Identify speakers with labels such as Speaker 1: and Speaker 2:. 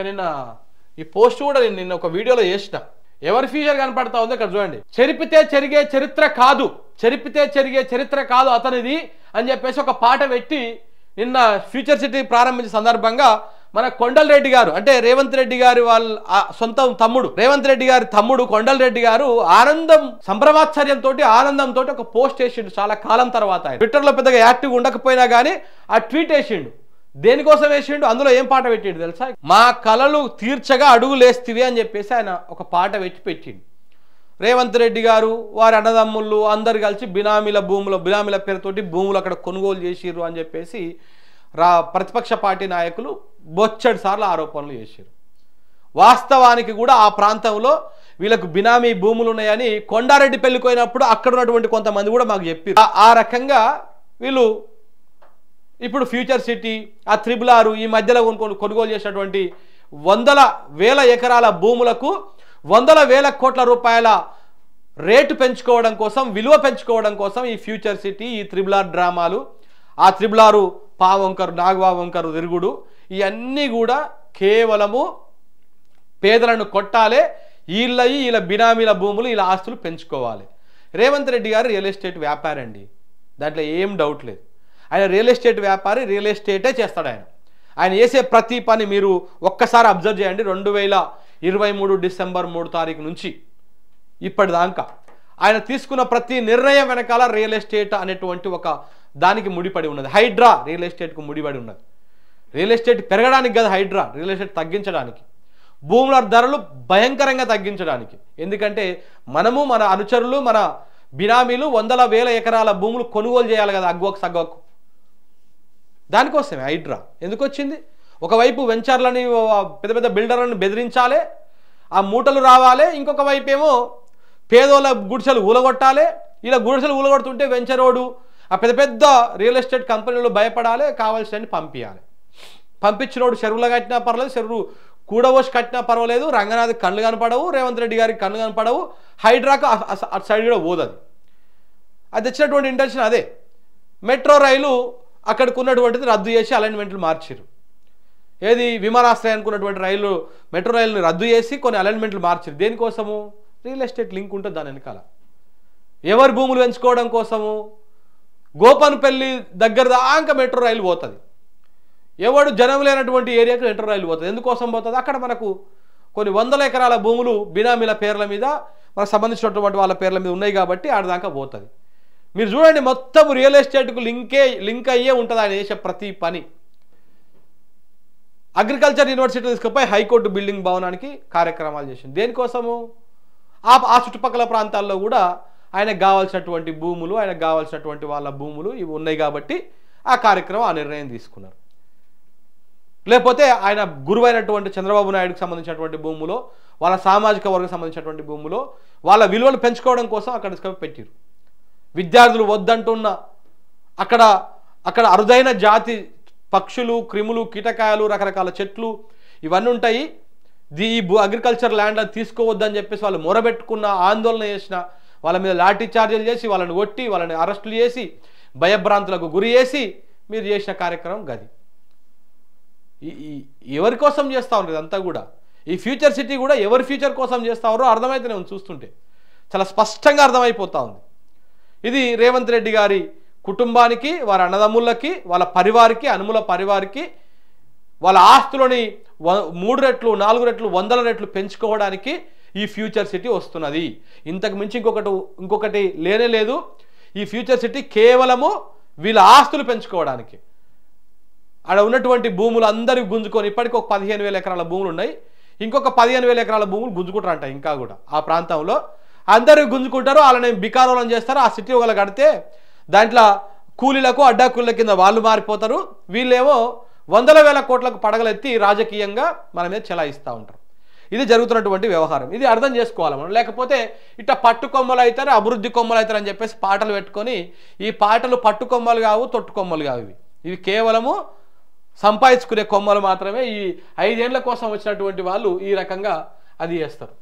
Speaker 1: నిన్న ఈ పోస్ట్ కూడా నిన్న ఒక వీడియోలో చేసిన. ఎవరి ఫ్యూచర్ కనపడతా ఉందో ఇక్కడ చూడండి. చెరిపితే చెరిగే చరిత్ర కాదు, చెరిపితే చెరిగే చరిత్ర కాదు అతనిది అని చెప్పేసి ఒక పాట పెట్టి నిన్న ఫ్యూచర్ సిటీ ప్రారంభించిన సందర్భంగా మన కొండలరెడ్డి గారు, అంటే రేవంత్ రెడ్డి గారి వాళ్ళ సొంత తమ్ముడు, రేవంత్ రెడ్డి గారి తమ్ముడు కొండలరెడ్డి గారు ఆనందం సంభ్రమాశ్చర్యంతో ఆనందంతో ఒక పోస్ట్ వేసిండు. చాలా కాలం తర్వాత ట్విట్టర్లో పెద్దగా యాక్టివ్ ఉండకపోయినా కానీ ఆ ట్వీట్ వేసిండు. దేనికోసం వేసిండు, అందులో ఏం పాట పెట్టిండు తెలుసా? మా కలలు తీర్చగా అడుగులేస్తివి అని చెప్పేసి ఆయన ఒక పాట పెట్టిండు. రేవంత్ రెడ్డి గారు వారి అన్నదమ్ముళ్ళు అందరు కలిసి బినామీల పేరుతోటి భూములు అక్కడ కొనుగోలు చేసిర్రు అని చెప్పేసి ప్రతిపక్ష పార్టీ నాయకులు బొచ్చడి సార్లు ఆరోపణలు చేశారు. వాస్తవానికి కూడా ఆ ప్రాంతంలో వీళ్ళకు బినామీ భూములు ఉన్నాయని కొండారెడ్డి పెళ్లికి పోయినప్పుడు అక్కడ ఉన్నటువంటి కొంతమంది కూడా మాకు చెప్పారు. ఆ రకంగా వీళ్ళు ఇప్పుడు ఫ్యూచర్ సిటీ, ఆ 666 ఈ మధ్యలో కొనుగోలు చేసినటువంటి వందల వేల ఎకరాల భూములకు వందల వేల కోట్ల రూపాయల రేటు పెంచుకోవడం కోసం, విలువ పెంచుకోవడం కోసం ఈ ఫ్యూచర్ సిటీ, ఈ 666 డ్రామాలు, ఆ 666 పావంకరు నాగవావంకరు తిరుగుడు, ఇవన్నీ కూడా కేవలము పేదలను కొట్టాలే, వీళ్ళ బినామీల భూములు, వీళ్ళ ఆస్తులు పెంచుకోవాలి. రేవంత్ రెడ్డి గారు రియల్ ఎస్టేట్ వ్యాపారి అండి, దాంట్లో ఏం డౌట్ లేదు. ఆయన రియల్ ఎస్టేట్ వ్యాపారి, రియల్ ఎస్టేటే చేస్తాడు. ఆయన చేసే ప్రతి పని మీరు ఒక్కసారి అబ్జర్వ్ చేయండి. 2023 డిసెంబర్ 3 తారీఖు నుంచి ఇప్పటిదాకా ఆయన తీసుకున్న ప్రతి నిర్ణయం వెనకాల రియల్ ఎస్టేట్ అనేటువంటి ఒక దానికి ముడిపడి ఉన్నది. హైడ్రా రియల్ ఎస్టేట్కు ముడిపడి ఉన్నది. రియల్ ఎస్టేట్ పెరగడానికి కదా హైడ్రా, రియల్ ఎస్టేట్ తగ్గించడానికి, భూముల ధరలు భయంకరంగా తగ్గించడానికి. ఎందుకంటే మనము, మన అనుచరులు, మన బినామీలు వందల వేల ఎకరాల భూములు కొనుగోలు చేయాలి కదా అగ్వకు సగ్వకు. దానికోసమే హైడ్రా ఎందుకు వచ్చింది? ఒకవైపు వెంచర్లని, పెద్ద పెద్ద బిల్డర్లను బెదిరించాలి, ఆ మూటలు రావాలి. ఇంకొక వైపు ఏమో పేదోళ్ళ గుడిసెలు ఊలగొట్టాలి. ఇలా గుడిసెలు ఊలగొడుతుంటే వెంచరోడు, ఆ పెద్ద పెద్ద రియల్ ఎస్టేట్ కంపెనీలు భయపడాలి, కావాల్సినవి పంపించాలి. పంపించినోడు చెరువులు కట్టినా పర్లేదు, చెరువు కూడవోసి కట్టినా పర్వాలేదు, రంగనాథ్ కళ్ళు కనపడవు, రేవంత్ రెడ్డి గారికి కళ్ళు కనపడవు, హైడ్రాకు అటు సైడ్ కూడా పోదు. అది తెచ్చినటువంటి ఇంటెన్షన్ అదే. మెట్రో రైలు అక్కడికి ఉన్నటువంటిది రద్దు చేసి అలైన్మెంట్లు మార్చారు. ఏది విమానాశ్రయానికి ఉన్నటువంటి మెట్రో రైలుని రద్దు చేసి కొన్ని అలైన్మెంట్లు మార్చారు. దేనికోసము? రియల్ ఎస్టేట్ లింక్ ఉంటుంది దాని వెనకాల. ఎవరి భూములు పెంచుకోవడం కోసము? గోపన్పల్లి దగ్గర దాకా మెట్రో రైలు పోతుంది. ఎవడు జనం లేనటువంటి ఏరియాకి మెట్రో రైలు పోతుంది. ఎందుకోసం పోతుంది? అక్కడ మనకు కొన్ని వందల ఎకరాల భూములు బినామీల పేర్ల మీద, మనకు సంబంధించినటువంటి వాళ్ళ పేర్ల మీద ఉన్నాయి కాబట్టి ఆడదాకా పోతుంది. మీరు చూడండి, మొత్తం రియల్ ఎస్టేట్కు లింక్ అయ్యే ఉంటుంది ఆయన చేసే ప్రతి పని. అగ్రికల్చర్ యూనివర్సిటీ తీసుకుపోయి హైకోర్టు బిల్డింగ్ భవనానికి కార్యక్రమాలు చేసింది. దేనికోసము? ఆ చుట్టుపక్కల ప్రాంతాల్లో కూడా ఆయనకు కావాల్సినటువంటి భూములు, ఆయనకు కావాల్సినటువంటి వాళ్ళ భూములు ఇవి ఉన్నాయి కాబట్టి ఆ కార్యక్రమం, ఆ నిర్ణయం తీసుకున్నారు. లేకపోతే ఆయన గురువైనటువంటి చంద్రబాబు నాయుడుకి సంబంధించినటువంటి భూములో, వాళ్ళ సామాజిక వర్గం సంబంధించినటువంటి భూములో వాళ్ళ విలువలు పెంచుకోవడం కోసం అక్కడ తీసుకొని పెట్టారు. విద్యార్థులు వద్దంటున్న అక్కడ అరుదైన జాతి పక్షులు, క్రిములు, కీటకాయలు, రకరకాల చెట్లు ఇవన్నీ ఉంటాయి. ఈ అగ్రికల్చర్ ల్యాండ్ తీసుకోవద్దని చెప్పేసి వాళ్ళు మొరబెట్టుకున్న, ఆందోళన చేసిన, వాళ్ళ మీద లాఠీ చార్జీలు చేసి, వాళ్ళని కొట్టి, వాళ్ళని అరెస్టులు చేసి, భయభ్రాంతులకు గురి చేసి మీరు చేసిన కార్యక్రమం గది. ఎవరి కోసం చేస్తూ ఉంటుంది అంతా కూడా. ఈ ఫ్యూచర్ సిటీ కూడా ఎవరి ఫ్యూచర్ కోసం చేస్తారో అర్థమైతేనే ఉంది, చూస్తుంటే చాలా స్పష్టంగా అర్థమైపోతూ ఉంది. ఇది రేవంత్ రెడ్డి గారి కుటుంబానికి, వారి అన్నదమ్ములకి, వాళ్ళ పరివారికి, అనుముల పరివారికి వాళ్ళ ఆస్తులని 3 రెట్లు 4 రెట్లు 100 రెట్లు పెంచుకోవడానికి ఈ ఫ్యూచర్ సిటీ వస్తున్నది. ఇంతకు మించి ఇంకొకటి లేనే లేదు. ఈ ఫ్యూచర్ సిటీ కేవలము వీళ్ళ ఆస్తులు పెంచుకోవడానికి. ఆడ ఉన్నటువంటి భూములు అందరూ గుంజుకొని, ఇప్పటికీ ఒక 15,000 ఎకరాల భూములు ఉన్నాయి, ఇంకొక 15,000 ఎకరాల భూములు గుంజుకుంటారంట. ఇంకా కూడా ఆ ప్రాంతంలో అందరూ గుంజుకుంటారు, వాళ్ళని బికారోలం చేస్తారు. ఆ సిటీ ఒకళ్ళు కడితే దాంట్లో కూలీలకు, అడ్డా కూలీల కింద వాళ్ళు మారిపోతారు. వీళ్ళేమో వందల వేల కోట్లకు పడగలెత్తి రాజకీయంగా మన మీద చెలాయిస్తూ ఉంటారు. ఇది జరుగుతున్నటువంటి వ్యవహారం. ఇది అర్థం చేసుకోవాలి మనం. లేకపోతే ఇట్లా పట్టుకొమ్మలు అవుతారు, అభివృద్ధి కొమ్మలు అవుతారు అని చెప్పేసి పాటలు పెట్టుకొని, ఈ పాటలు పట్టుకొమ్మలు కావు, తొట్టుకొమ్మలు కావు. ఇవి కేవలము సంపాదించుకునే కొమ్మలు మాత్రమే. ఈ 5 ఏళ్ల కోసం వచ్చినటువంటి వాళ్ళు ఈ రకంగా అది చేస్తారు.